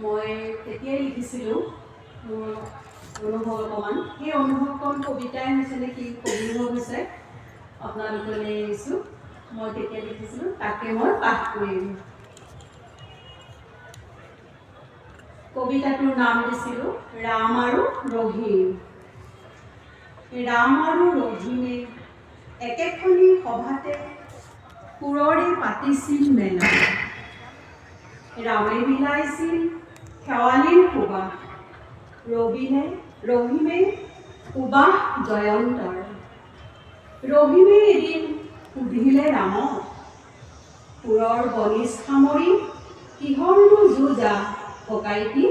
মই তেতিয়াই লিখিছিলোঁ মোৰ অনুভৱ অকণমান। সেই অনুভৱকণ কবিতাই হৈছে নে কি কবিও হৈছে আপোনালোকলৈ এৰিছোঁ। মই তেতিয়া লিখিছিলোঁ, তাকে মই পাঠ কৰিম। কবিতাটোৰ নাম দিছিলোঁ ৰাম আৰু ৰহিম। ৰাম আৰু ৰহিমে একেখনি সভাতে সুৰৰে পাতিছিল মেলা। ৰামে বিলাইছিল শেৱালিৰ সুবাস, ৰহিমে সুবাস জয়ন্তৰ। ৰহিমে এদিন সুধিলে ৰামক, সুৰৰ বলিচ সামৰি কিহৰনো যো-জা ককাইটি?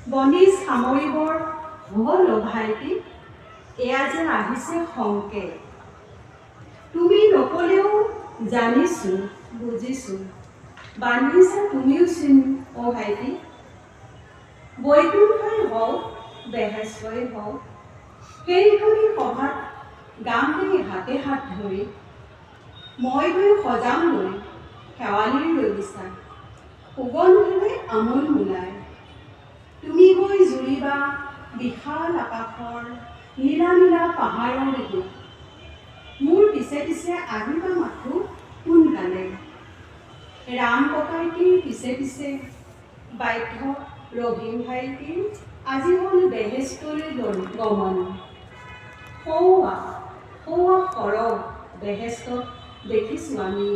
বলিচ সামৰিবৰ হ'ল অ ভাইটি, এয়া যে আহিছে সংকেত। তুমি নকলেও জানিছোঁ বুজিছোঁ, বান্ধিছা তুমিও চিন অ ভাইটি। বৈকুণ্ঠই হওক বেহেস্তই হওক, সেইখনি সভাত গাম দেই হাতে হাত ধৰি। মই গৈ সজামগৈ শেৱালিৰ দলিচা, সুগন্ধৰে আমোল মোলাই। তুমি গৈ জুৰিবা বিশাল আকাশৰ নীলা নীলা পাহাৰৰ বুক। মোৰ পিছে পিছে আহিবা মাথো সোনকালে। ৰাম ককাইটিৰ পিছে পিছে বাধ্য ৰহিম ভাইটিৰ আজি হ'ল বেহেস্তলৈ গমন। সৌৱা সৰহ বেহেস্তত দেখিছোঁ আমি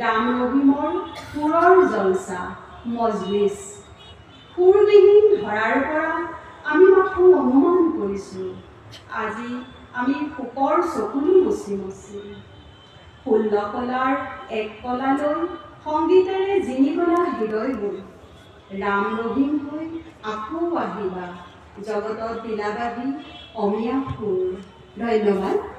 ৰাম ৰহিমৰ সুৰৰ জলচা মজলিচ। সুৰবিহীন ধৰাৰ পৰা আমি মাথো অনুমান কৰিছোঁ, আজি আমি শোকৰ চকুলো মচি মচি। 16 কলাৰ এক কলালৈ সংগীতেৰে জিনি গলা হৃদয়বোৰ। ৰাম ৰহিম হৈ আকৌ আহিবা জগতত বিলাবাদী অমিয়া সুৰ। ধন্যবাদ।